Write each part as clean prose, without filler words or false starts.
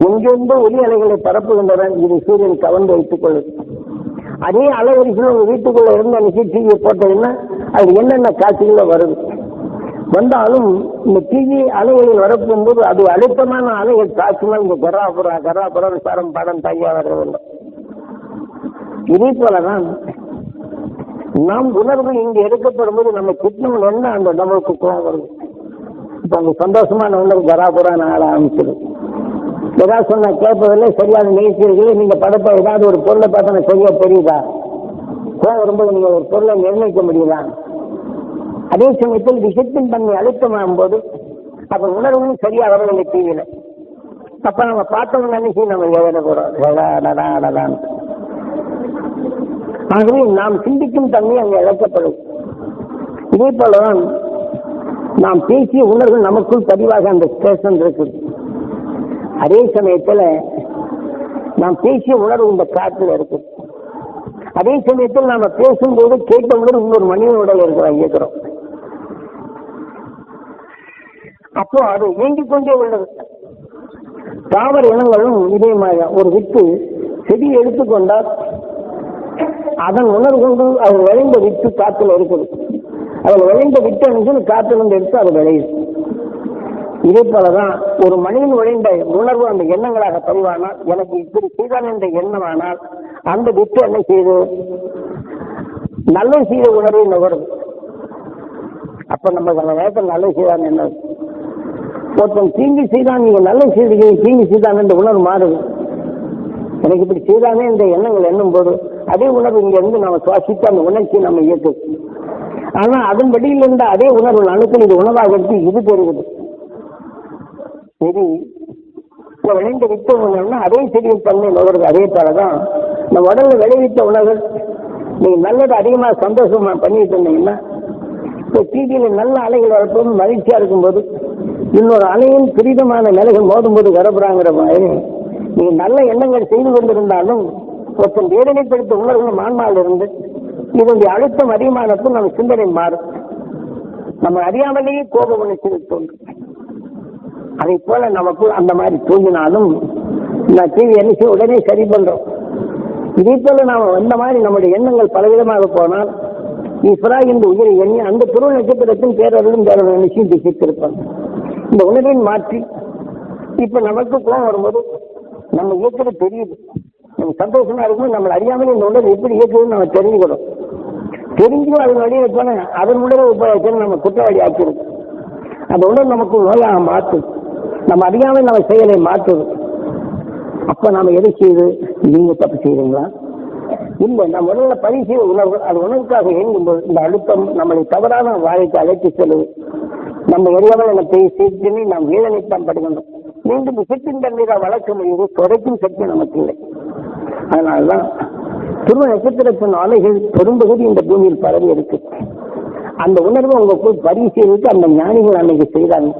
எங்கிருந்து ஒலி அலைகளை பரப்புகின்றன. இது சூரியன் கவர்ந்து வைத்துக் கொள்ளுது. அதே அலைவரிசையில் உங்க வீட்டுக்குள்ள இருந்த டிவியை போட்டதுன்னா அது என்னென்ன காட்சிகள வருது. வந்தாலும் இந்த டிவி அலைகளில் வரப்போகும்போது அது அழுத்தமான அலைகள் காட்சினால் இங்க கராபுரா சரம் படம் தையா வரவில்லை. இதே போலதான் நாம் உணர்வுகள் இங்கு எடுக்கப்படும் போது நம்ம கிட்டணும் என்ன அந்த நம்மளுக்கு கோவம் வருது. இப்ப அவங்க சந்தோஷமான உணர்வு கராபுரா ஆள ஆரம்பிச்சிடும். ஏதாவது சொன்னா கேட்பதில்லை, சரியான நிகழ்ச்சிகளே. நீங்க படத்தை ஏதாவது ஒரு பொருளை பார்த்தா சரியா தெரியுதா? கோவம் வரும்போது நீங்க ஒரு பொருளை நிர்ணயிக்க முடியுதா? அதே சமயத்தில் விஷயத்தின் தன்மை அழுத்தமாகும் போது அப்ப உணர்வும் சரியா வரவில்லை டிவியில. அப்ப நம்ம பார்த்தவங்க நினைச்சு நம்ம எழுத போறோம். ஆகவே நாம் சிந்திக்கும் தன்மை அங்கே இழக்கப்படும். இதே போலதான் நாம் பேசிய உணர்வு நமக்குள் பதிவாக அந்த ஸ்டேஷன் இருக்கு. அதே சமயத்தில் நாம் பேசிய உணர்வு இந்த காற்றில் இருக்கு. அதே சமயத்தில் நாம பேசும்போது கேட்ட உணர்வு இன்னொரு மனிதன் உடல் இயக்கிறோம். அப்போ அது இயங்கிக் கொண்டே உள்ளது. தாவர இனங்களும் இதே மாதிரி ஒரு வித்து செடியை எடுத்துக்கொண்டால் அதன் உணர்வு கொண்டு அது விளைந்த வித்து காத்துல இருக்குது. அதில் விளைந்த விட்டு அணிஞ்சு காற்றிலிருந்து எடுத்து அது விளையுது. இதே போலதான் ஒரு மனிதன் விளைந்த உணர்வு அந்த எண்ணங்களாக பதிவானால், எனக்கு இப்படி செய்தான் என்ற எண்ணமானால் அந்த விட்டு என்ன செய்து நல்ல செய்த உணர்வு நுகருது. அப்ப நம்ம நேரத்தில் நல்ல செய்தான் என்ன, ஒருத்தன் தீங்கு செய்தான் நீங்க நல்ல செய்தீங்க, தீங்கு செய்தான் என்ற உணர்வு மாறுது. எனக்கு இப்படி செய்தானே என்ற எண்ணங்கள் எண்ணும் போது அதே உணர்வு இங்க இருந்து நம்ம சுவாசித்து அந்த உணர்ச்சி நம்ம இயக்குது. ஆனா அதன் வெளியில் இருந்த அதே உணர்வு அணுக்கள் இது உணவாக எடுத்து இது பெறுகிறது. சரி, விளைந்த வித்த உணர்வுனா அதே செடியின் தன்மை நுகருது. அதே போலதான் நம்ம உடல்ல விளைவித்த உணர்வுகள் நீங்க நல்லது அதிகமாக சந்தோஷமா பண்ணிட்டு இருந்தீங்கன்னா, இப்போ டிவியில நல்ல அலைகள் வரப்போது மகிழ்ச்சியா இருக்கும்போது இன்னொரு அலையின் துரிதமான நிலைகள் மோதும் போது வரப்புறாங்கிற மாதிரி நீங்க நல்ல எண்ணங்கள் செய்து கொண்டிருந்தாலும் ஒருத்தன் வேதனைப்படுத்த உணர்வுகள் மான்மாவில் இருந்து இதனுடைய அழுத்தம் அதிகமானப்போ நம்ம சிந்தனை மாறும். நம்ம அறியாமலேயே கோப உணர்ச்சி தோன்றும். அதை போல நமக்கு அந்த மாதிரி தூங்கினாலும் நான் டிவி என்ன உடனே சரி பண்றோம். இதே போல நாம அந்த மாதிரி நம்முடைய எண்ணங்கள் பலவிதமாக போனால் ஈஸ்வரா இந்த உயிரை எண்ணி அந்த துருவ நட்சத்திரத்தின் பேரருளும் பேரருள் நிச்சயம் திசைத்திருப்பாங்க. இந்த உணர்வின் மாற்றி இப்ப நமக்கு கோபம் வரும்போது நம்ம இயக்கிறது தெரியுது. நம்ம சந்தோஷமா இருக்கும்போது நம்மளை அறியாமல் இந்த உணர்வு எப்படி இயக்குதுன்னு நம்ம தெரிஞ்சுக்கணும். தெரிஞ்சும் அதன் வழியை போன அதன் உணர்வு உபயோகிச்சு நம்ம குற்றவாளி ஆக்கிடுது. அந்த உணர்வு நமக்கு நோயாக மாற்றும். நம்ம அறியாமல் நம்ம செயலை மாற்றுது. அப்ப நாம எதை செய்து நீங்க தப்பு செய்வீங்களா? இல்லை, நம்ம உடல்ல பதிவு செய்த உணர்வு அது உணவுக்காக இயங்கும்போது இந்த அழுத்தம் நம்மளை தவறான வாழ்க்கை அழைத்து செல்வது. நம்ம எரியாமல் நம்ம பேசி நாம் வேதனைத்தான் படுகின்றோம். மீண்டும் விசத்தின் தண்ணீரை வளர்க்க முடியுது, குறைக்கும் சக்தி நமக்கு இல்லை. அதனால்தான் துருவ நட்சத்திரத்தின் அலைகள் பெரும்பகுதி இந்த பூமியில் பரவி இருக்கு. அந்த உணர்வு உங்களுக்குள் பதிவு செய்வதற்கு அந்த ஞானிகள் அன்னைக்கு செய்தாங்க.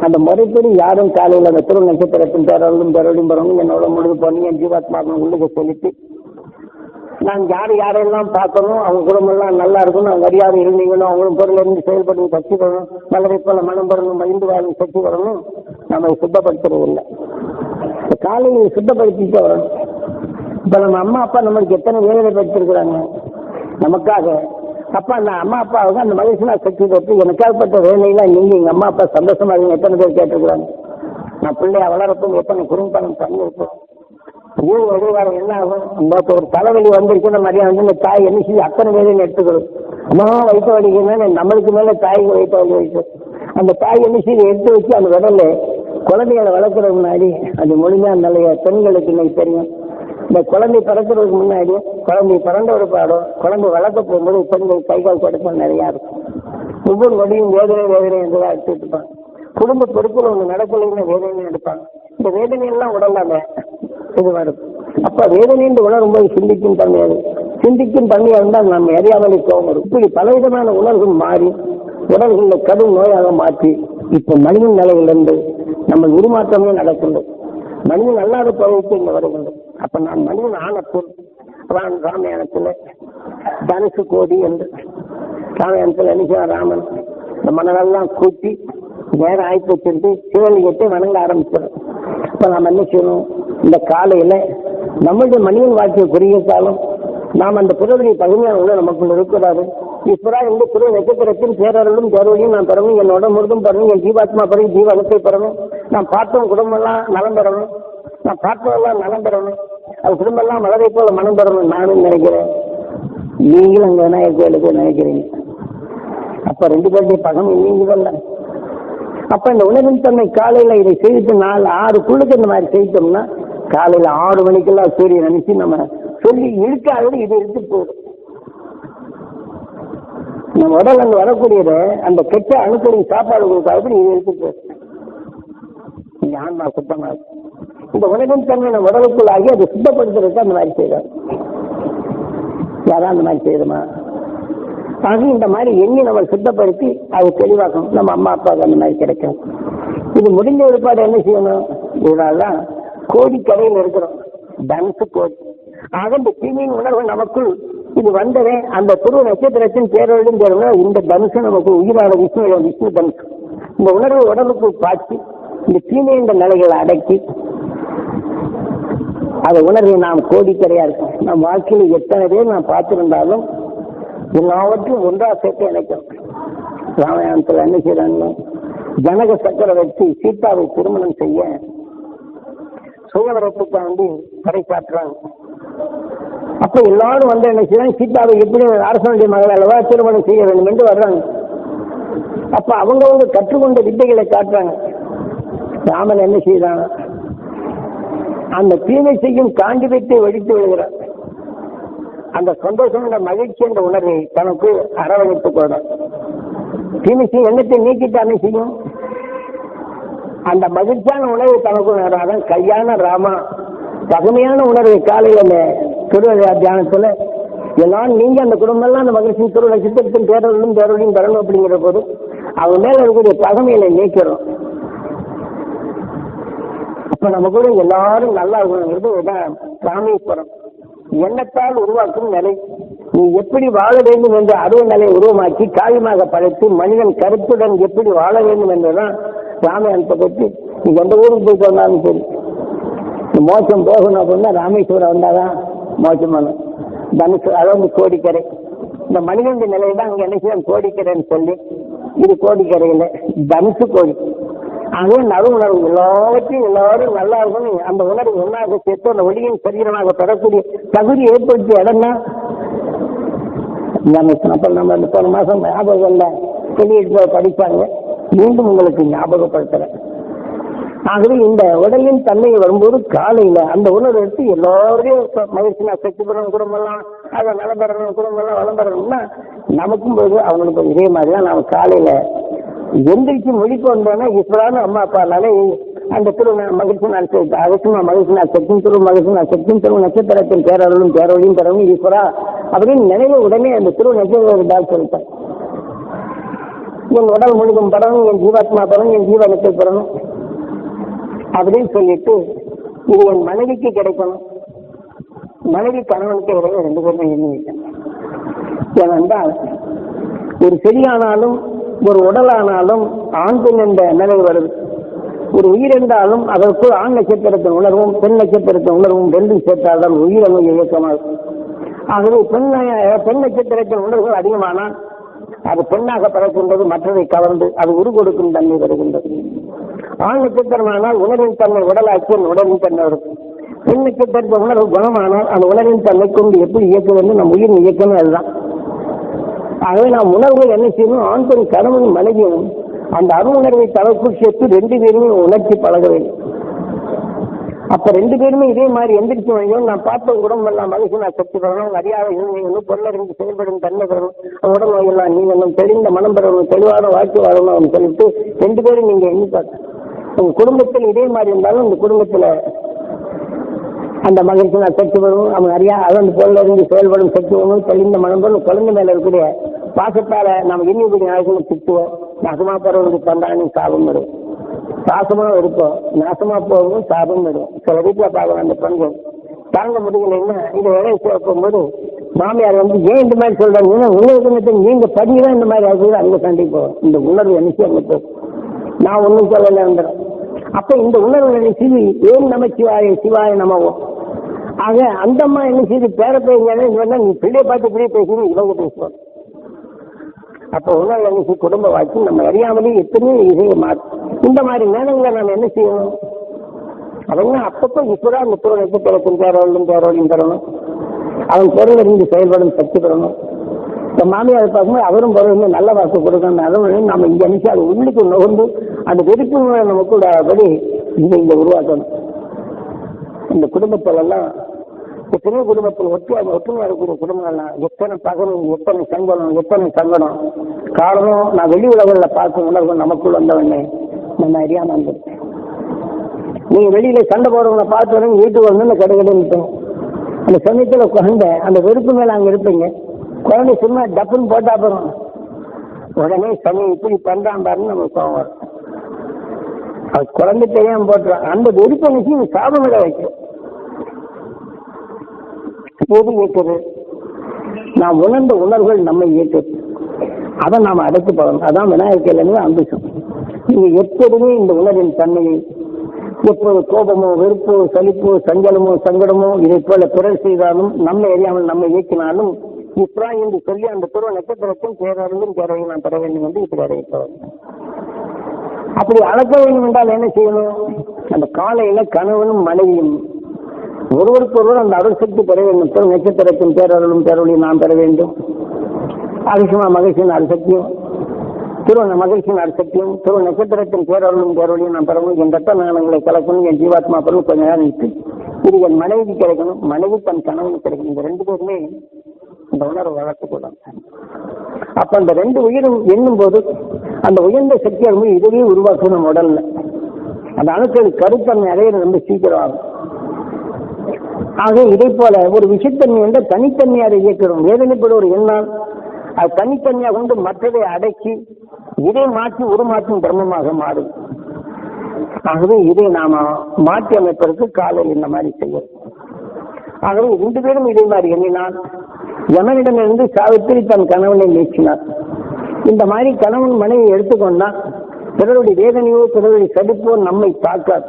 அந்த முறைப்படி யாரும் காலையில் அந்த துருவ நட்சத்திரத்தின் பேரலும் பெறலும் பெறணும் என்னோட முழுது பண்ணி என் ஜீவாத்மாக்கள் உள்ளுக்கு செலுத்தி நான் யாரெல்லாம் பார்க்கணும், அவங்க குடும்பம்லாம் நல்லா இருக்கணும், அவங்க அறியாத இருந்தீங்கன்னு அவங்களும் பொருள் இருந்து செயல்படணும், சக்தி வரணும், நல்லதை போல மனம் பெறணும், மகிழ்ந்து வாழும் சக்தி வரணும். நம்ம சுத்தப்படுத்துறது இல்லை. காலையில் சுத்தப்படுத்திட்டு வரணும். இப்ப நம்ம அம்மா அப்பா நம்மளுக்கு எத்தனை வேதனை படுத்திருக்கிறாங்க நமக்காக. அப்ப அந்த அம்மா அப்பாவுக்கு அந்த மகிழ்ச்சியா சக்தி கொடுத்து எனக்காகப்பட்ட வேலையெல்லாம் நீங்க எங்க அம்மா அப்பா சந்தோஷமா இருக்கீங்க எத்தனை பேர் கேட்டிருக்கிறாங்க. நான் பிள்ளைய வளரப்பும் எத்தனை குறும்பணம் பண்ணியிருப்போம். என்ன ஆகும், ஒரு தலைவலி வந்திருக்கிற மாதிரியா வந்து இந்த தாய் என்ன செய்ய அத்தனை வேலையை எடுத்துக்கணும். அம்மா வயிற்று வலிக்குன்னா நம்மளுக்கு மேல தாய்க்கு வயிற்று வலி வைக்கும். அந்த தாய் என்ன செய்ய எடுத்து வச்சு அந்த விடல குழந்தைகளை வளர்க்கறது முன்னாடி அது முழுமையான நிலைய பெண்களுக்கு இன்னைக்கு தெரியும். இந்த குழந்தை பிறக்கிறதுக்கு முன்னாடி குழந்தை பிறந்த ஒரு பாடம், குழந்தை வளர்க்க போகும்போது பெண்கள் கைகால் கொடுப்பது நிறையா இருக்கும். ஒவ்வொரு வழியும் வேதனை என்றுதான் எடுத்துட்டு இருப்பாங்க. குடும்ப பொறுப்புல ஒன்று நடக்கலைன்னு வேதனை எடுப்பாங்க. இந்த வேதனை எல்லாம் உடலாம இது வரும். அப்ப வேதனை என்று உணரும் போது சிந்திக்கும் தன்மையாது. சிந்திக்கும் தன்மையா இருந்தால் நம்ம அறியாமலே கோபம் வரும். இப்படி பலவிதமான உணர்வுகள் மாறி உடல்களில் கடும் நோயாக மாற்றி இப்ப மனிதன் நிலையிலிருந்து நம்ம உருமாற்றமே நடக்கின்றது. மனிதன் அல்லாத பகுதிக்கு இங்க வருகின்றது. அப்ப நான் மனிதன் ஆனப்பும் ராமாயணத்துல தனுசு கோடி என்று ராமாயணத்துல நினைச்சா ராமன் இந்த மனதெல்லாம் கூட்டி நேரம் ஆய்ப்பு வச்சிருந்து சிவலிங்கத்தை வணங்க ஆரம்பிச்சிடும். அப்ப நாம் என்ன செய்யணும்? இந்த காலையில நம்மளுடைய மனிதன் வாழ்க்கையை குறுகிய காலம் நாம் அந்த பிறருடைய பகுதியான உள்ள நமக்குள்ள இருக்கிறாரு. இப்பரா இந்த பிற நட்சத்திரத்தின் பேரர்களும் தேர்வழியும் நான் பெறணும், என்னோட முருதும் பெறணும், என் ஜீவாத்மா பெறணும், ஜீவகத்தை பெறணும், நான் பார்த்தவன் குடும்பம்லாம் நலம் பெறணும், நான் பார்த்தவெல்லாம் நலம் பெறணும், அது குடும்பம்லாம் மலரை போல மனம் பெறணும் நானும் நினைக்கிறேன். நீங்களும் அங்க விநாயகர் கோயிலுக்கு நினைக்கிறீங்க. அப்ப 2 பேருடைய பகம் நீங்கள்ல. அப்ப இந்த உணவின் தன்மை காலையில இதை செய்துட்டு 4-6க்குள்ளுக்கு இந்த மாதிரி செய்தோம்னா காலையில 6 மணிக்கெல்லாம் சூரியன் நினைச்சு நம்ம சொல்லி இழுக்காத இது எடுத்து போதும். நம்ம உடல் அங்க வரக்கூடியத அந்த கெட்ட அணுக்களின் சாப்பாடு கொடுக்காது இது எடுத்து போதும். இந்த ஆன்மா சுத்தமா இருக்கு. இந்த உணவின் தன்மை நம்ம உடலுக்குள் ஆகி அதை சுத்தப்படுத்துறதுக்கு அந்த மாதிரி செய்யறாங்க. யாரா அந்த மாதிரி செய்யணுமா? ஆக இந்த மாதிரி எண்ணி நம்ம சுத்தப்படுத்தி அதை தெளிவாக்கணும். நம்ம அம்மா அப்பாவுக்கு அந்த மாதிரி கிடைக்கும். இது முடிஞ்ச ஒருபாடு என்ன செய்யணும்? இதனால்தான் கோடிக்கரையில் இருக்கிறோம், தனுசு கோடி. ஆக இந்த தீமையின் உணர்வு நமக்குள் இது வந்ததே அந்த துருவ நட்சத்திரத்தின் பேரொழியும் தேர்வுனா இந்த தனுசு நமக்கு உயிரான விஷ்ணு தனுசு. இந்த உணர்வு உடலுக்கு பாய்ச்சி இந்த தீமை இந்த நிலைகளை அடக்கி அதை உணர்வை நாம் கோடிக்கரையா இருக்கோம். நம் வாழ்க்கையில் எத்தனை பேர் நான் பார்த்திருந்தாலும் எல்லாவற்றையும் ஒன்றா சேர்த்து இணைக்கும். ராமாயணத்தில் என்ன செய்யறாங்க? ஜனக சக்கரவர்த்தி சீதாவை திருமணம் செய்ய சுயவரத்துக்காண்டி கடை காட்டுறாங்க. அப்ப எல்லாரும் வந்து என்ன செய்யறாங்க? சீதாவை எப்படி அரசனுடைய மகள் அல்லவா திருமணம் செய்ய வேண்டும் என்று வர்றாங்க. அப்ப அவங்க கற்றுக்கொண்ட வித்தைகளை காட்டுறாங்க. ராமன் என்ன செய்யறாங்க? அந்த தீமை செய்யும் காண்டிபத்தை வெடித்து விடுகிறார். அந்த சந்தோஷம் மகிழ்ச்சி என்ற உணர்வை தனக்கு அரவணைத்துக் கொள்ள தீமை செய்யும் எண்ணத்தை நீக்கிட்டானே செய்யும். அந்த மகிழ்ச்சியான உணர்வை தனக்கு உணர்வாதான் கல்யாண ராமா பகுமையான உணர்வை காலையில் அந்த திருவிழா தியானத்துல எல்லாம் நீங்க அந்த குடும்பம் எல்லாம் அந்த மகிழ்ச்சி திருவிழா சித்திரத்தின் பேரொழியும் பெறணும் அப்படிங்கிற போது அவங்க மேல இருக்கக்கூடிய பகமையில நீக்கிறோம். அப்ப நம்ம கூட எல்லாரும் நல்லா இருக்கணும். ராமேஸ்வரம் எண்ணத்தால் உருவாக்கும் நிலை. நீ எப்படி வாழ வேண்டும் என்ற அருவ நிலையை உருவமாக்கி காரியமாக படைத்து மனிதன் கருத்துடன் எப்படி வாழ வேண்டும் என்றுதான் ராமாயணத்தை பற்றி நீ எந்த ஊருக்கு போய் சொன்னாலும் சரி, மோசம் போகணும் அப்படின்னா ராமேஸ்வரம் வந்தாதான் மோசமானும். தனுசு அதாவது கோடிக்கரை. இந்த மனிதனுடைய நிலையை அங்க என்ன செய்ய கோடிக்கரைன்னு சொல்லி இது கோடிக்கரையில் தனுசு கோடி. ஆகவே நறு உணர்வு எல்லாவற்றையும் எல்லாரும் நல்லா இருக்கணும். அந்த உணர்வு ஒன்றாக சேர்த்து அந்த ஒளியின் சரீரமாக பெறக்கூடிய தகுதி ஏற்படுத்திய இடம் தான் நம்ம போன மாசம் ஞாபகம் இல்லை வெளியிட்டு படிப்பாங்க. மீண்டும் உங்களுக்கு ஞாபகப்படுத்துறேன். ஆகவே இந்த உடலின் தன்மையை வரும்போது காலையில அந்த உணர்வு எடுத்து எல்லாரையும் மகிழ்ச்சி நான் சக்தி பெறணும் குடும்பம்லாம் அதை நலம் பெறணும் குடும்பம்லாம் வளம் பெறணும்னா நமக்கும் போது அவங்களுக்கு இதே மாதிரிதான் நாம் காலையில எந்திரிச்சு மொழிக்கு வந்தோன்னா ஈஸ்வரான அம்மா அப்பானாலே அந்த திரு மகிழ்ச்சி நான் அவசியமா மகிழ்ச்சி நான் சக்தியும் திரு மகிழ்ச்சி நான் சக்தியும் திரு நட்சத்திரத்தின் பேரொழியும் பெறவும் ஈஸ்வரா அப்படின்னு நினைவு உடனே அந்த திரு நட்சத்திரம் சொல்லிட்டேன். என் உடல் முழுதும் பெறணும், என் ஜீவாத்மா பெறணும், என் ஜீவனத்தை பெறணும் அப்படின்னு சொல்லிட்டு இது என் மனைவிக்கு கிடைக்கணும். மனைவி கணவனுக்கு இடையே 2 பேருமே எண்ணி வைக்கணும். ஏனென்றால் ஒரு செடியானாலும் ஒரு உடலானாலும் ஆண் பெண் என்ற நிலை வருது. ஒரு உயிர் என்றாலும் அதற்கு ஆண் நட்சத்திரத்தின் உணர்வும் பெண் நட்சத்திரத்தின் உணர்வும் 2 சேர்த்தால்தான் உயிரமை இயக்கமாகும். ஆகவே பெண் நட்சத்திரத்தின் உணர்வுகள் அதிகமானால் அது பெண்ணாக பிறக்கின்றது, மற்றதை கவர்ந்து அது உரு கொடுக்கும் தன்மை வருகின்றது. ஆண் நட்சத்திரமானால் உணர்வின் தன்மை உடலாக்கி அந்த உடலின் தன்மை வரும். பெண் நட்சத்திரத்தின் உணர்வு குணமானால் அந்த உணர்வின் தன்மை கொண்டு எப்படி இயக்க வேண்டும் நம் உயிர் இயக்கமே அதுதான். ஆகவே நாம் உணர்வுகள் என்ன செய்யணும்? ஆண் பெண் கணவன் மனைவியும் அந்த அரு உணர்வை தனக்குள் சேர்த்து 2 பேருமே உணர்ச்சி பழக வேண்டும். அப்ப 2 பேருமே இதே மாதிரி எந்திரிச்சு வைக்கணும். நான் பார்த்த உடம்பு எல்லாம் மகிழ்ச்சி நான் சக்தி பெறணும், அறியாத இன்னும் பொருளறிந்து செயல்படும் தன்மை பெறணும், உடல் நோயெல்லாம் நீங்க தெளிந்த மனம் பெறணும், தெளிவான வாழ்க்கை வாழணும் அப்படின்னு சொல்லிட்டு 2 பேரும் நீங்க எண்ணி பார்க்க. உங்க குடும்பத்தில் இதே மாதிரி இருந்தாலும் இந்த குடும்பத்துல அந்த மகிழ்ச்சி நான் சக்தி பெறணும், அவன் அறியா அதன் பொருளறிந்து செயல்படும் சக்தி வேணும், தெளிந்த மனம் பெறணும். குழந்தை மேல இருக்கக்கூடிய பாசத்தால நம்ம எண்ணிக்கூடிய நாளைக்கு திட்டுவோம். நாசமா போறவங்களுக்கு தந்தானே சாபம் விடும், பாசமா இருப்போம், நாசமா போகவும் சாபம் விடும். சில வீட்டுல பார்க்கலாம் அந்த பெண்கள் தாங்க முடியலைன்னா இந்த வேலையை சேர்க்கும்போது மாமியார் ஏன் இந்த மாதிரி சொல்றாங்க, உங்களுக்கு நீங்க படிதான் இந்த மாதிரி ஆகுது அங்க சண்டை போகும். இந்த உணர்வு என்னைக்கு அங்க போகும். நான் ஒன்றும் சொல்லலை வந்துடும். அப்ப இந்த உணர்வு என்ன செய்து ஏன் நம சிவாய சிவாய நமவோ. ஆக அந்த அம்மா என்ன செய்து பேர பேசுங்க, நீ பிள்ளைய பார்த்து பிள்ளைய பேசுன்னு இவங்க பேசுவாங்க. அப்ப உணர்வு என்ன செய்ய குடும்ப வாழ்க்கை நம்ம அறியாமலே எத்தனையோ இசையை மாற்றும். இந்த மாதிரி நேரங்களை நம்ம என்ன செய்யணும், அவங்க அப்பப்போ இப்பதான் அந்த பொருள் நட்சத்திரத்தின் பேரோடும் பேரோடையும் தரணும். அவன் பொருள் இருந்து செயல்படும் சக்தி பெறணும். இந்த மாமியார் பார்க்கும்போது அவரும் பொருள் நல்ல வாக்கு கொடுக்கணும். அதுவும் நம்ம இங்க நினைச்சு அது உள்ளுக்கு நுகர்ந்து அந்த வெறுப்பு நமக்கு படி இதை இங்க உருவாக்கணும். இந்த குடும்பத்தில் எல்லாம் எத்தனையோ குடும்பத்தில் ஒற்றுமை இருக்கக்கூடிய குடும்பங்கள்லாம் எத்தனை பகலும் எத்தனை சங்கடம் காரணம் நான் வெளி உலகில் பார்க்கும் உணர்வு நமக்குள் வந்தவனே நம்ம அறியாம இருந்தது. நீங்க வெளியில சண்டை போடுறவங்களை பார்த்து வரீங்க, வீட்டுக்கு வந்து கடைகளில் நிற்போம். அந்த சமயத்தில் குழந்தை அந்த வெறுப்பு மேல அங்க இருப்பீங்க. குழந்தை சும்மா டப்புன்னு போட்டா போறோம், உடனே சமயம் இப்படி பண்றான் பாருன்னு நமக்கு கோவம் வரும். அது குழந்தை தெரியாம போட்டுறான். அந்த வெறுப்பை நிச்சயம் சாபமிட வைக்கும். எது இயக்குது? நாம் உணர்ந்த உணர்வுகள் நம்மை இயக்குது. அதை நாம் அடைத்து போகணும். அதான் விநாயகர் அம்பிசம். நீங்க எப்போதுமே இந்த உணர்வின் தன்மையை எப்போது கோபமோ வெறுப்போ சலிப்போ சஞ்சலமோ சங்கடமோ இதை போல குரல் செய்தாலும் நம்ம அறியாமல் நம்ம இயக்கினாலும் இப்பா என்று சொல்லி அந்த துருவ நட்சத்திரத்தின் பேரறிவும் பேரவையும் நான் பெற வேண்டும் என்று இப்படி அடைப்போம். அப்படி அளக்க வேண்டும் என்றால் என்ன செய்யணும்? அந்த காலையில கணவனும் மனைவியும் ஒருவருக்கொருவர் அந்த அருள்சக்தி பெற வேண்டும். துருவ நட்சத்திரத்தின் பேரருளும் பேரொழியும் நாம் பெற வேண்டும். அதிகமா மகிழ்ச்சியின் அருசக்தியும் திருவண்ண மகிழ்ச்சியின் அர்த்தத்தையும் துருவ நட்சத்திரத்தின் பேரொருளும் பேரொழியும் நான் பெறவும் என் ரத்த நாணங்களை கலக்கணும். என் ஜீவாத்மா பெறவும் கொஞ்ச நேரம் நிற்கு. இது என் மனைவிக்கு கிடைக்கணும், மனைவி தன் கணவனுக்கு கிடைக்கணும். இந்த ரெண்டு பேருமே இந்த உணர்வை வளர்த்துக்கூடாது. அப்ப அந்த ரெண்டு உயிரும் எண்ணும் போது அந்த உயர்ந்த சக்தியாக இதுவே உருவாக்கணும். உடல்ல அந்த அணுக்கள் கருத்தன்மை அடையிற ரொம்ப சீக்கிரம் ஆகும். ஆக இதை போல ஒரு விஷத்தன்மை என்ற தனித்தன்மையாக இயக்கிறோம். வேதனைப்படும் ஒரு எண்ணால் அது தனித்தன்மையாக கொண்டு மற்றதை அடக்கி இதை மாற்றி உருமாற்றும் பிரம்மமாக மாறும். ஆகவே இதை நாம மாற்றி அமைப்பதற்கு காலையில் இந்த மாதிரி செய்யும். ஆகவே 2 பேரும் இதே மாதிரி எண்ணினார். யமனிடமிருந்து சாவித்திரி தன் கணவனை நீக்கினார். இந்த மாதிரி கணவன் மனைவி எடுத்துக்கொண்டால் பிறருடைய வேதனையோ பிறருடைய சடிப்போ நம்மை தாக்காது.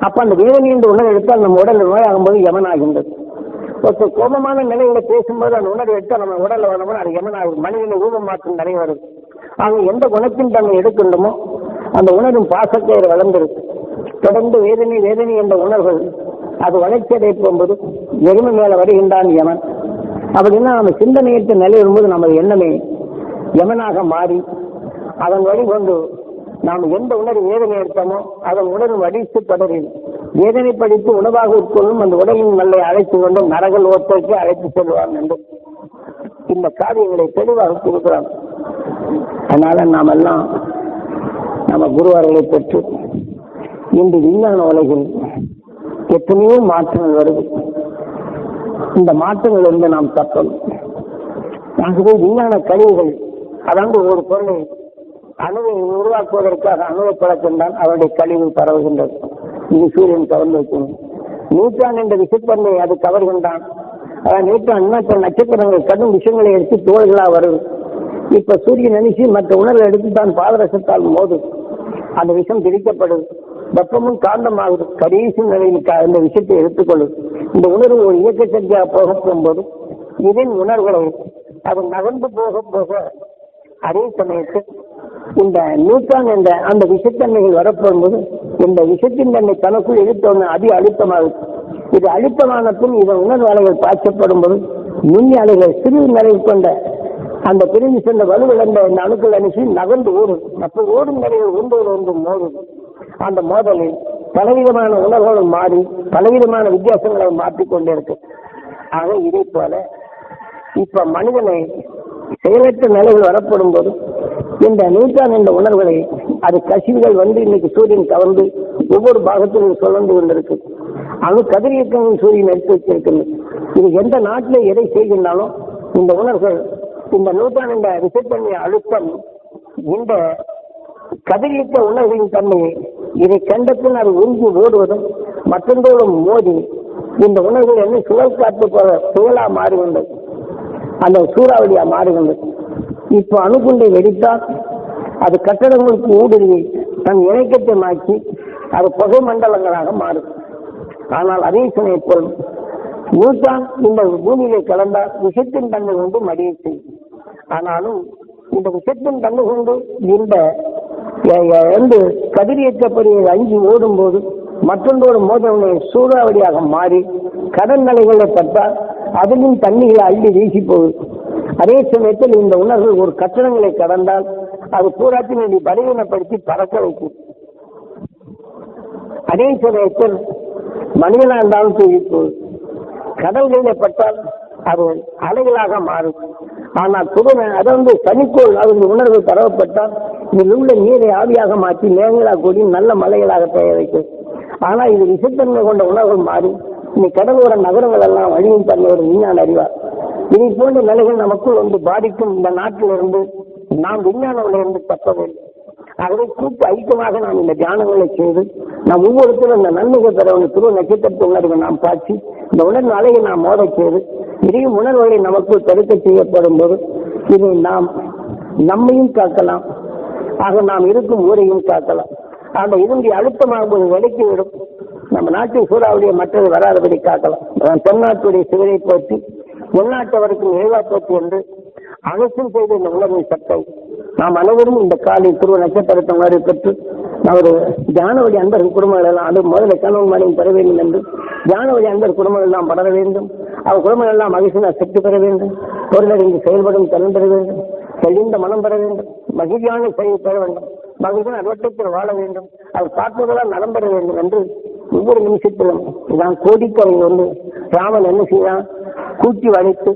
அப்ப அந்த வேதனை என்ற உணர்வு எடுத்தால் நம்ம உடல் நோயாகும்போது யமனாகின்றது. ஒரு கோபமான நிலையில பேசும்போது அந்த உணர்வு எடுத்தால் நம்ம உடல்ல வரணும், அது யமனாகும். மனிதனை ரூபம் மாற்றம் நிறைய வருது. ஆக எந்த குணத்தின் தன்னை எடுக்கின்றமோ அந்த உணர்வும் பாசக்கயிறு வளர்ந்திருக்கு. தொடர்ந்து வேதனை வேதனை என்ற உணர்வுகள் அது வளர்ச்சி அடைய போகும்போது எருமை மேல வருகின்றான் யமன். அப்படின்னா நம்ம சிந்தனையற்ற நிலை வரும்போது நம்ம எண்ணமே யமனாக மாறி அதன் வழி கொண்டு நாம் எந்த உணர்வு வேதனை எடுத்தோமோ அதன் உணர்வு வடித்து தொடரில் வேதனை படித்து உணவாக உட்கொள்ளும் அந்த உடலின் நல்லை அழைத்து கொண்டு நரகல் ஓட்டோக்கு அழைத்து செல்வான் என்று இந்த காரியங்களை தெளிவாக கொடுக்கிறான். அதனால நாம் எல்லாம் நம்ம குருவார்களை பெற்று இன்று விஞ்ஞான உலகில் எத்தனையோ மாற்றங்கள் வருது. இந்த மாற்றங்கள் இருந்து நாம் தப்பணும். ஆகவே விஞ்ஞான கழிவுகள் அதாவது ஒரு பொருளை அணுவை உருவாக்குவதற்காக அணுவை பழக்கம்தான் அவருடைய கழிவு பரவுகின்றது. இது சூரியன் கவர்ந்து வைக்கணும். நியூட்ரான் என்ற விஷத்தன்மை அது கவர்கின்றான். அதான் நியூட்ரான் நட்சத்திரங்கள் கடும் விஷயங்களை எடுத்து தோள்களா வருது. இப்ப சூரியன் நினைச்சு மற்ற உணர்வை எடுத்து தான் பாதரசத்தால் மோது அந்த விஷம் பிரிக்கப்படுது. வெப்பமும் காந்தமாகுது. கடைசி நிலையில் இந்த விஷயத்தை எடுத்துக்கொள்ளுது. இந்த உணர்வு ஒரு இயக்க சக்தியாக போக போகும்போது இதன் உணர்வுகளை அது நகர்ந்து போக போக அதே சமயத்தில் இந்த நியூட்ரான் என்ற அந்த விஷத்தன்மைகள் வரப்போகும்போது இந்த விஷத்தின் தன்னை தனக்குள் எடுத்தோன்னு அதி அழுத்தமாகுது. இது அழுத்தமான பின் இதன் உணர்வு அலைகள் பாய்ச்சப்படும் போது நுண்ணி அலைகள் சிறு நிலையை கொண்ட அந்த பிரிந்து சென்ற வலுவிழந்த இந்த அணுக்கள் அனுப்பி நகர்ந்து ஓடும். அப்போ ஓடும் நிலைகள் ஒன்றோடு ஒன்று மோதும். அந்த மோதலில் பலவிதமான உணர்வுகள் மாறி பலவிதமான வித்தியாசங்களை மாற்றிக்கொண்டே இருக்கு. ஆக இதை போல இப்ப மனிதனை செயலற்ற நிலைகள் வரப்படும் போது இந்த நியூட்ரான் என்ற உணர்வுகளை அது கசிவுகள் வந்து இன்னைக்கு சூரியன் கவர்ந்து ஒவ்வொரு பாகத்திலும் சுழந்து கொண்டிருக்கு. அது கதிரியக்கங்கள் சூரியன் எடுத்து வச்சிருக்கிறது. இது எந்த நாட்டில் எதை செய்கின்றாலும் இந்த உணர்வுகள் இந்த நியூட்ரான் என்ற விசைத்தன்மை அழுத்தம் இந்த கதிரியக்க உணர்வின் தன்மையை இதை கண்டத்தில் அது உறிஞ்சி ஓடுவதும் மற்றொன்றோடும் மோதி இந்த உணர்வுகள் என்ன சுழல் காற்று போல சுழலா மாறுகின்றது. அந்த சூறாவளியா மாறுகின்றது. இப்போ அணுகுண்டை வெடித்தால் அது கட்டடங்களுக்கு ஊடுருவி தன் இணக்கத்தை மாற்றி அது புகை மண்டலங்களாக மாறும். ஆனால் அதே சமயத்தில் நியூட்ரான் இந்த பூமியிலே கலந்தால் விஷத்தின் தன்மை கொண்டு மடியை செய்யும். ஆனாலும் இந்த விஷத்தின் தன்மை கொண்டு இந்த கதிரியேற்றப்படுவதை அஞ்சி ஓடும் போது மற்றொன்றோடு மோதலை சூறாவளியாக மாறி கடல் நிலைகளை பட்டால் அதிலும் தண்ணீரை அள்ளி வீசி போகுது. அதே சமயத்தில் இந்த உணர்வு ஒரு கட்டணங்களை கடந்தால் அது பூராத்தினுடைய பலவீனப்படுத்தி பறக்க வைக்கும். அதே சமயத்தில் மனிதனாக இருந்தாலும் தூக்கி போகுது. கடல்களை பட்டால் அது அலைகளாக மாறும். ஆனால் அதை சனிக்கோள் அவர்கள் உணர்வு பரவப்பட்டால் இதில் உள்ள நீரை ஆவியாக மாற்றி மேகங்களாக கூடி நல்ல மலைகளாக பெய்ய வைக்கும். ஆனால் இது விசத்தன்மை கொண்ட உணர்வு மாறி இன்னைக்கு கடலோர நகரங்கள் எல்லாம் வழியும் தன்மை ஒரு விஞ்ஞான அறிவார். இதை போன்ற நிலைகள் நமக்குள் பாதிக்கும். இந்த நாட்டிலிருந்து நாம் விஞ்ஞானங்களிலிருந்து தப்பவில்லை. ஆகவே கூட்டு ஐக்கியமாக நாம் இந்த தியானங்களை செய்து நாம் ஒவ்வொருத்தரும் இந்த நன்மைகள் பெற துருவ நட்சத்திரத்தை உணர்வை நாம் காட்சி இந்த உணர்வு அலையை நாம் மோத செய்து இதையும் உணர்வுகளை நமக்குள் தடுக்க செய்யப்படும் போது இதை நாம் நம்மையும் காக்கலாம். ஆக நாம் இருக்கும் ஊரையும் காக்கலாம். அந்த இதனுடைய அழுத்தமாகும்போது விலக்கிவிடும். நம்ம நாட்டின் சூறாவுடைய மற்றது வராதபடி காக்கலாம். தென்னாட்டுடைய சிவரை போற்றி உள்நாட்டவருக்கு நிறைவாப்போச்சு என்று அனைத்தும் செய்த இந்த உணர்வின் சட்டை நாம் அனைவரும் இந்த காலை துருவ நட்சத்திரத்தை உணர்வை பெற்று நமது தியானவழி அன்பர்கள் குடும்பங்கள் எல்லாம் அது முதல்ல கணவன் மனையும் பெற வேண்டும் என்று தியானவழி அன்பர் குடும்பங்கள் எல்லாம் படர வேண்டும். அவர் குடும்பங்கள் எல்லாம் மகிழ்ச்சியாக சக்தி பெற வேண்டும். பொருளறிந்து செயல்படும் திறன் பெற வேண்டும். தெளிந்த மனம் பெற வேண்டும். மகிழ்ச்சியான செயல் பெற வேண்டும். மகிழ்ச்சியான அறுவட்டத்தில் வாழ வேண்டும். அவர் பார்ப்பதெல்லாம் நலம் பெற வேண்டும் என்று ஒவ்வொரு நிமிஷத்திலும் இதான் கோடிக்கரை ராமன் என்ன செய்தான்? கூட்டி வளைத்து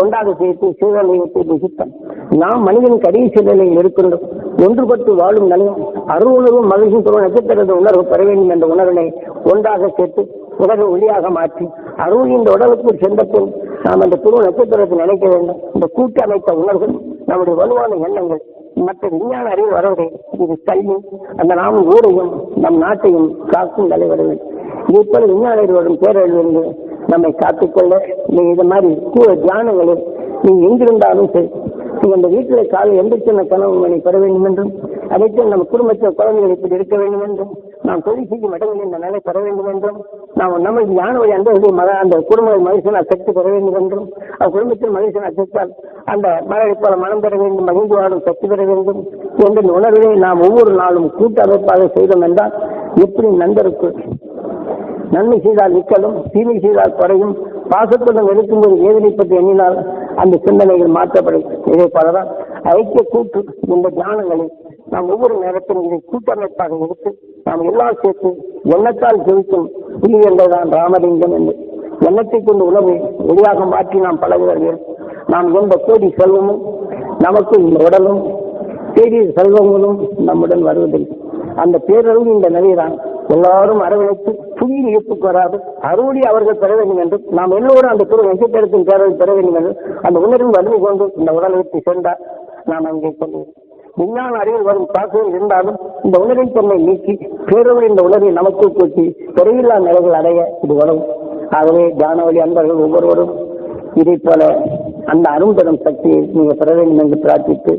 ஒன்றாக சேர்த்து சீரழியத்தை புசித்தான். நாம் மனிதன் கடைசி நிலையில் இருக்கின்றோம். ஒன்றுபட்டு வாழும் நிலையம் அருவுணர்வும் மகிழ்ச்சி துருவ நட்சத்திரத்தை உணர்வு பெற வேண்டும் என்ற உணர்வினை ஒன்றாக சேர்த்து உணர்வு ஒளியாக மாற்றி அருள் இந்த உடலுக்குள் சென்றபின் நாம் அந்த துருவ நட்சத்திரத்தை நினைக்க வேண்டும். இந்த கூட்டி அமைத்த உணர்வுகள் நம்முடைய வலுவான எண்ணங்கள் மற்ற விஞ்ஞான அறிவு வரவரை இது கல்வி அந்த நாம் ஊரையும் நம் நாட்டையும் காக்கும் நிலை வர வேண்டும். இதே போல விஞ்ஞான அறிவுடன் பேரழிவு நம்மை காத்துக்கொள்ள நீங்க இது மாதிரி தியானங்களில் நீங்க எங்கிருந்தாலும் சரி நீங்க அந்த வீட்டில் காலை எந்திரிச்சின கனவு மணி பெற வேண்டும் என்றும் அதைத்தான் நம்ம குடும்பத்தில் குழந்தைகள் இப்படி இருக்க வேண்டும் என்றும் நாம் தொழில் செய்யும் இடங்களில் இந்த நிலை பெற வேண்டும் என்றும் நாம் நம்ம ஞான வழி அந்த குடும்ப மகிழ்ச்சியான சக்தி பெற வேண்டும் என்றும் குடும்பத்தில் மகிழ்ச்சியான சக்தியால் அந்த மழை போல மனம் பெற வேண்டும். மகிழ்ச்சி வாழும் சக்தி பெற வேண்டும் என்ற உணர்வை நாம் ஒவ்வொரு நாளும் கூட்டு அமைப்பாக செய்தோம் என்றால் எப்படி நண்பருக்கு நன்மை செய்தால் நிற்கலும் தீமை செய்தால் குறையும். பாசத்துடன் இருக்கும்போது வேதனை பற்றி எண்ணினால் அந்த சிந்தனைகள் மாற்றப்படும். இதே போலதான் ஐக்கிய கூட்டு இந்த தியானங்களை நாம் ஒவ்வொரு நேரத்திலும் இதை கூட்டமைப்பாக எடுத்து நாம் எல்லாம் சேர்த்து எண்ணத்தால் செலுத்தும் புலி என்றுதான் ராமலிங்கம் என்று எண்ணத்தை கொண்டு உணவை ஒளியாக மாற்றி நாம் பழகுவர்கள். நாம் எந்த கோடி செல்வமும் நமக்கு இந்த உடலும் தேடிய செல்வங்களும் நம்முடன் வருவதில்லை. அந்த பேரளவு இந்த நிலைதான் எல்லாரும் அரவணைத்து புதிய ஈர்ப்புக்கு வராது அறுவடை அவர்கள் பெற வேண்டும் என்று நாம் எல்லோரும் அந்த துறை நட்சத்திரத்தின் பேரவை பெற வேண்டும் என்று அந்த உணர்வு வலிமை கொண்டு இந்த உடலகத்தை சென்றால் நாம் அங்கே சொல்லுவோம். விஞ்ஞான அறிவில் வரும் தாக்குதல் இருந்தாலும் இந்த உணர்வை தன்னை நீக்கி பேரவை இந்த உணர்வை நமக்கு கூட்டி குறையில்லா நிலைகள் அடைய இது வரும். ஆகவே தியானவழி அன்பர்கள் ஒவ்வொருவரும் இதை போல அந்த அரும்பெரும் சக்தியை நீங்கள் பெற வேண்டும் என்று பிரார்த்தித்து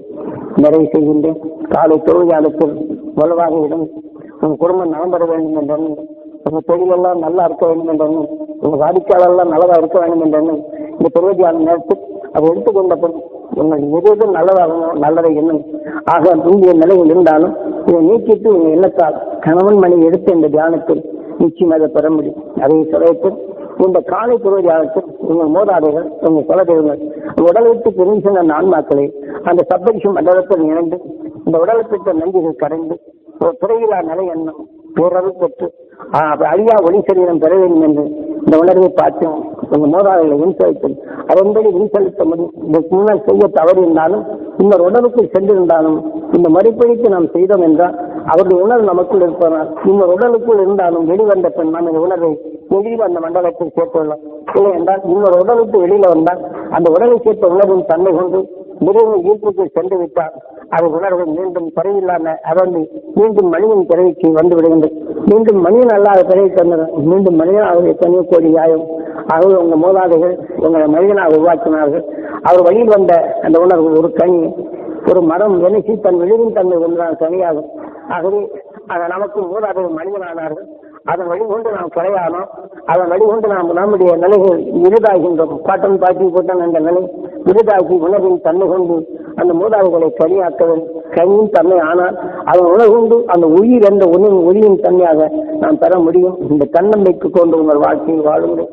நிறைவு செய்கின்றேன். காலை தொழிலாளர்கள் வலுவாக இடம் உங்கள் குடும்பம் நலம் பெற வேண்டும் என்றும் உங்கள் தொழிலெல்லாம் நல்லா இருக்க வேண்டும் என்றும் உங்கள் வாடிக்கையாளர்லாம் நல்லதாக இருக்க வேண்டும் என்றும் இந்த பெருவதியான நேரத்தில் அதை எடுத்துக்கொண்ட பின் உங்கள் எதுவும் நல்லதாகணும் நல்லதை எண்ணும் ஆக இந்திய நிலையில் இருந்தாலும் இதை நீக்கிட்டு உங்கள் எண்ணத்தால் கணவன் மனைவி எடுத்து இந்த தியானத்தில் நிச்சயம் அதை பெற முடியும். அதை சமயத்தில் இந்த காலை பொருளாதாரத்தில் உங்கள் மோதாதைகள் உங்கள் குலதெய்வங்கள் உடலை விட்டு பிரிந்து சென்ற ஆன்மாக்களை அந்த சப்பரிஷம் மண்டலத்தில் இணைந்து இந்த உடலை பெற்ற நஞ்சுகள் கரைந்து ஒரு துறையிலா நிலை எண்ணம் பேரவை பெற்று அழியா ஒளி சரீரம் பெற வேண்டும் என்று இந்த உணர்வை பார்த்து உங்கள் மோதாதைகளை விண்செலுத்தும் அதன்படி விண்செலுத்த முடியும். இதற்கு முன்னால் செய்ய தவறு இருந்தாலும் இந்த உடலுக்குள் சென்றிருந்தாலும் இந்த மறுபடிக்கு நாம் செய்தோம் என்றால் அவருடைய உணர்வு நமக்குள் இருப்பதனால் இந்த உடலுக்குள் இருந்தாலும் வெளிவந்த பெண் நாம் இந்த உணர்வை வெளியில் அந்த மண்டலத்தில் சேர்த்துள்ளோம். இல்லை என்றால் இன்னொரு உடலுக்கு வெளியில வந்தால் அந்த உடலை சேர்த்த உணர்வின் தன்மை கொண்டு மிகவும் ஈர்ப்புக்கு சென்று விட்டால் அது உணர்வு மீண்டும் குறையில்லாம அதற்கு மீண்டும் மனிதன் பிறவிக்கு வந்து விடுகின்றது. மீண்டும் மனிதன் அல்லாத பிறவி தந்தது மீண்டும் மனிதனாக தனிய கோடி ஆயும். ஆகவே உங்கள் மூதாதைகள் உங்களை மனிதனாக உருவாக்கினார்கள். அவர் வழியில் வந்த அந்த உணர்வு ஒரு கனி ஒரு மரம் வினைச்சி தன் வெளியின் தன்மை ஒன்றான கனியாகும். ஆகவே அதை நமக்கு மூதாதையர் மனிதனானார்கள். அதன் வழிகொண்டு நாம் கிடையானோம். அதன் வழிகொண்டு நாம் நம்முடைய நிலைகள் விருதாகின்றோம். பாட்டன் பாட்டி போட்டன் என்ற நிலை விருதாகி உணவின் தன்மை கொண்டு அந்த மூதாதைகளை கனியாக்குதல் கனியின் தன்மை. ஆனால் அதன் உணவுண்டு அந்த உயிர் என்ற ஒளியின் தன்மையாக நாம் பெற முடியும். இந்த தன்னம்பிக்கை கொண்டு உங்கள் வாழ்க்கையை வாழுங்கள்.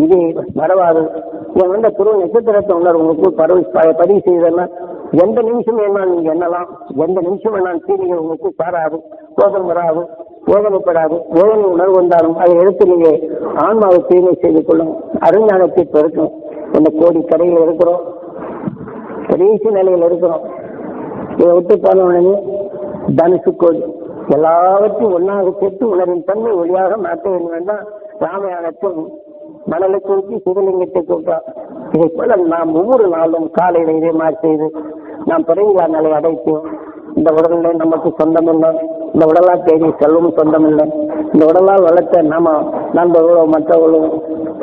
இது மறவாது. இவன் வந்த துருவ நட்சத்திரத்தை உணர்வு உங்களுக்கு பதிவு செய்ததுன்னா எந்த நிமிஷம் வேணாலும் நீங்க எண்ணலாம். எந்த நிமிஷம் வேணாலும் தீமைகள் உங்களுக்கு சாராது, கோபம் வராது, வேதனைப்படாது. வேதனை உணர்வு வந்தாலும் அதை எடுத்து நீங்க ஆன்மாவை தூய்மை செய்து கொள்ளும். அருஞானத்தை பெருக்கும். இந்த கோடி கரையில் இருக்கிறோம், கடைசி நிலையில் இருக்கிறோம். இதை விட்டு போனவனே தனுசு கோடி எல்லாவற்றையும் ஒன்றாக சேர்த்து உணர்வின் தன்மை ஒளியாக மாற்ற வேண்டும் என்றால் ராமயானத்தில் மணலை தூக்கி சிவலிங்கத்தை கூட்டார். இதை போல நாம் ஒவ்வொரு நாளும் காலையில இதே மாதிரி செய்து நாம் பிறவிலா நிலை அடைத்தோம். இந்த உடல்நிலை நமக்கு சொந்தம் இல்லை. இந்த உடலால் தேடி செல்வம் சொந்தம் இல்லை. இந்த உடலால் வளர்த்த நாம நண்பர்களோ மற்றவர்களோ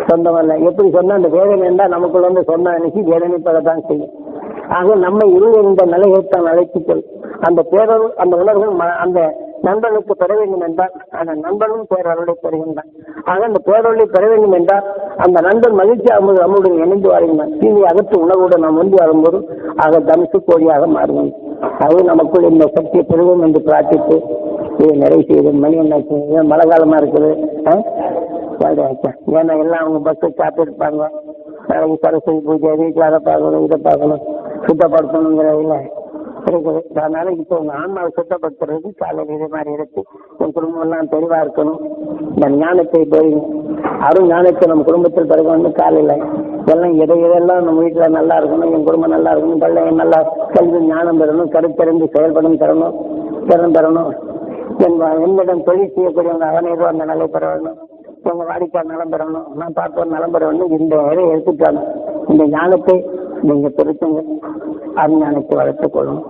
சொந்தம் இல்லை. எப்படி சொன்னா அந்த வேதனை என்றால் நமக்குள்ள வந்து சொன்ன அன்னைக்கு வேதனைப்படத்தான் செய்யும். ஆக நம்மை இந்த நிலையைத்தான் அழைத்துக்கள். அந்த பேரல் அந்த உணர்வு அந்த நண்பனுக்கு பெற வேண்டும் என்றால் அந்த நண்பனும் பேரருளை பெறுகின்றான். ஆக அந்த பேரருளை பெற வேண்டும் என்றால் அந்த நண்பன் மகிழ்ச்சி நம்முடன் இணைந்து வாழ்கின்றான். தீமை அகற்று உணவுடன் நாம் ஒன்றி வரும்போது ஆக தனுசு கோடியாக மாறுவோம். அது நமக்குள் இந்த சக்தியை பெறுவோம் என்று பிரார்த்தித்து இதை நிறைவு செய்து மணி என்னாச்சு, ஏன் மழை காலமா இருக்குது, ஏன்னா எல்லாம் அவங்க பஸ்ஸை காத்திருப்பாங்க. நாளைக்கு சரஸ்வதி பூஜை, வீட்டில் அதை பார்க்கணும், இதை பார்க்கணும், சுத்தப்படுத்தணுங்கிற இல்லை இருக்குது. அதனால இப்போ உங்க ஆன்மாவை சுத்தப்படுத்துறது காலையில் இதே மாதிரி எடுத்து உன் குடும்பம் எல்லாம் தெளிவா இருக்கணும். இந்த ஞானத்தை போய் அருள் ஞானத்தை நம்ம குடும்பத்தில் பிறகு காலையில் எல்லாம் எதையெல்லாம் நம்ம வீட்டில் நல்லா இருக்கணும், என் குடும்பம் நல்லா இருக்கணும், பிள்ளைங்க நல்லா கல்வி ஞானம் பெறணும், கருத்தறிந்து செயல்படும் தரணும், திறன் பெறணும். என்னிடம் தொழில் செய்யக்கூடியவங்க அவனையோ அந்த நிலை பெற வேணும். உங்க வாடிக்கையாளர் நலம் பெறணும், நான் பார்ப்போர் நலம் பெற வேண்டும். இந்த இதை எடுத்துட்டாங்க. இந்த ஞானத்தை நீங்க பெருத்துங்க, அருஞானத்தை வளர்த்துக் கொள்ளணும்.